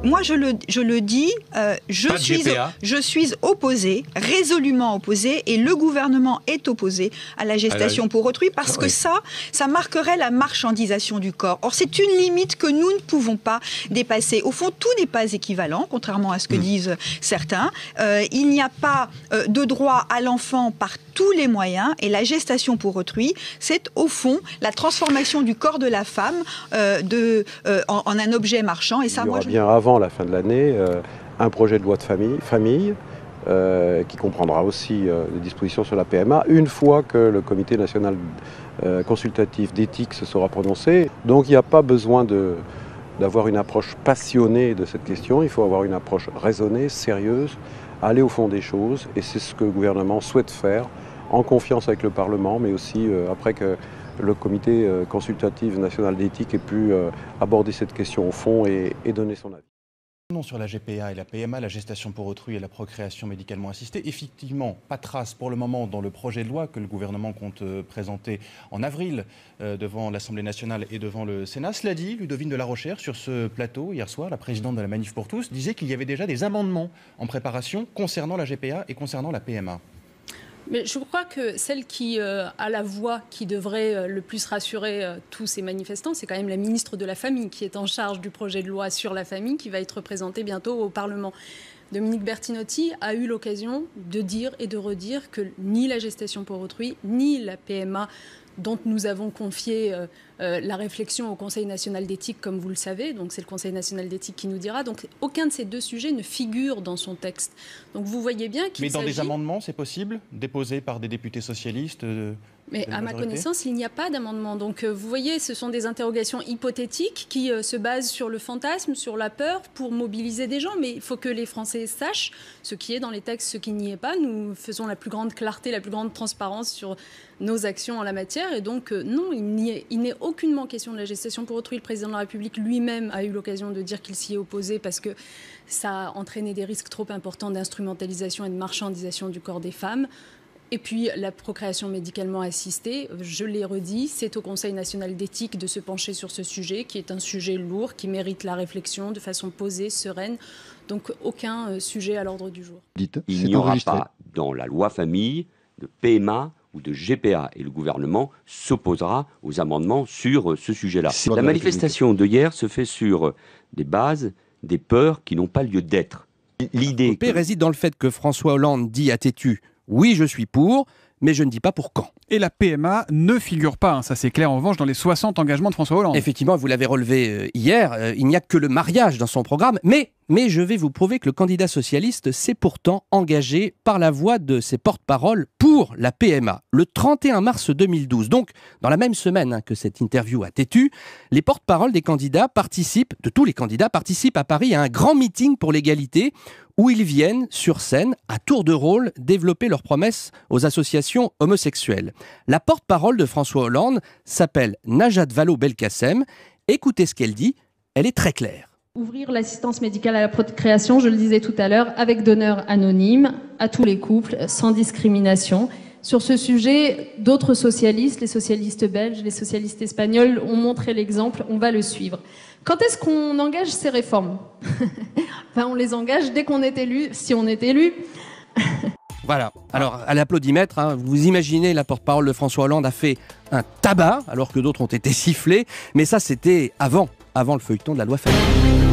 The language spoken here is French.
moi je le dis, je suis opposée, résolument opposée, et le gouvernement est opposé à la gestation pour autrui, parce que ça marquerait la marchandisation du corps. Or, c'est une limite que nous ne pouvons pas dépasser. Au fond, tout n'est pas équivalent, contrairement à ce que disent certains. Il n'y a pas de droit à l'enfant par tous les moyens, et la gestation pour autrui, c'est au fond la transformation du corps de la femme en un objet marchand. Et ça, il y aura bien avant la fin de l'année un projet de loi de famille qui comprendra aussi des dispositions sur la PMA, une fois que le comité national consultatif d'éthique se sera prononcé. Donc il n'y a pas besoin d'avoir une approche passionnée de cette question, il faut avoir une approche raisonnée, sérieuse, aller au fond des choses, et c'est ce que le gouvernement souhaite faire, en confiance avec le Parlement, mais aussi après que le comité consultatif national d'éthique ait pu aborder cette question au fond et donner son avis. Non, sur la GPA et la PMA, la gestation pour autrui et la procréation médicalement assistée. Effectivement, pas de trace pour le moment dans le projet de loi que le gouvernement compte présenter en avril devant l'Assemblée nationale et devant le Sénat. Cela dit, Ludovine de la Rochère, sur ce plateau, hier soir, la présidente de la Manif pour tous, disait qu'il y avait déjà des amendements en préparation concernant la GPA et concernant la PMA. Mais je crois que celle qui a la voix qui devrait le plus rassurer tous ces manifestants, c'est quand même la ministre de la Famille qui est en charge du projet de loi sur la famille qui va être présenté bientôt au Parlement. Dominique Bertinotti a eu l'occasion de dire et de redire que ni la gestation pour autrui, ni la PMA, dont nous avons confié la réflexion au Conseil national d'éthique, comme vous le savez. Donc c'est le Conseil national d'éthique qui nous dira. Donc aucun de ces deux sujets ne figure dans son texte. Donc vous voyez bien qu'il s'agit... Mais dans des amendements, c'est possible, déposés par des députés socialistes Mais à ma connaissance, il n'y a pas d'amendement. Donc vous voyez, ce sont des interrogations hypothétiques qui se basent sur le fantasme, sur la peur, pour mobiliser des gens. Mais il faut que les Français sachent ce qui est dans les textes, ce qui n'y est pas. Nous faisons la plus grande clarté, la plus grande transparence sur nos actions en la matière. Et donc non, il n'est aucunement question de la gestation pour autrui. Le président de la République lui-même a eu l'occasion de dire qu'il s'y est opposé parce que ça a entraîné des risques trop importants d'instrumentalisation et de marchandisation du corps des femmes. Et puis la procréation médicalement assistée, je l'ai redit, c'est au Conseil national d'éthique de se pencher sur ce sujet, qui est un sujet lourd, qui mérite la réflexion de façon posée, sereine. Donc aucun sujet à l'ordre du jour. Il n'y aura pas dans la loi famille de PMA ou de GPA, et le gouvernement s'opposera aux amendements sur ce sujet-là. La manifestation de hier se fait sur des bases, des peurs qui n'ont pas lieu d'être. L'idée réside dans le fait que François Hollande dit à Tétu « Oui, je suis pour », mais je ne dis pas pour quand. Et la PMA ne figure pas, ça c'est clair en revanche, dans les 60 engagements de François Hollande. Effectivement, vous l'avez relevé hier, il n'y a que le mariage dans son programme, mais je vais vous prouver que le candidat socialiste s'est pourtant engagé par la voix de ses porte-paroles pour la PMA. Le 31 mars 2012, donc dans la même semaine que cette interview a Tétu, les porte-paroles des candidats de tous les candidats participent à Paris à un grand meeting pour l'égalité où ils viennent sur scène, à tour de rôle, développer leurs promesses aux associations homosexuelles. La porte-parole de François Hollande s'appelle Najat Vallaud-Belkacem. Écoutez ce qu'elle dit, elle est très claire. Ouvrir l'assistance médicale à la procréation, je le disais tout à l'heure, avec donneur anonyme, à tous les couples, sans discrimination. Sur ce sujet, d'autres socialistes, les socialistes belges, les socialistes espagnols, ont montré l'exemple, on va le suivre. Quand est-ce qu'on engage ces réformes ? Enfin, on les engage dès qu'on est élu, si on est élu. Voilà, alors à l'applaudimètre, vous imaginez, la porte-parole de François Hollande a fait un tabac, alors que d'autres ont été sifflés, mais ça c'était avant le feuilleton de la loi famille.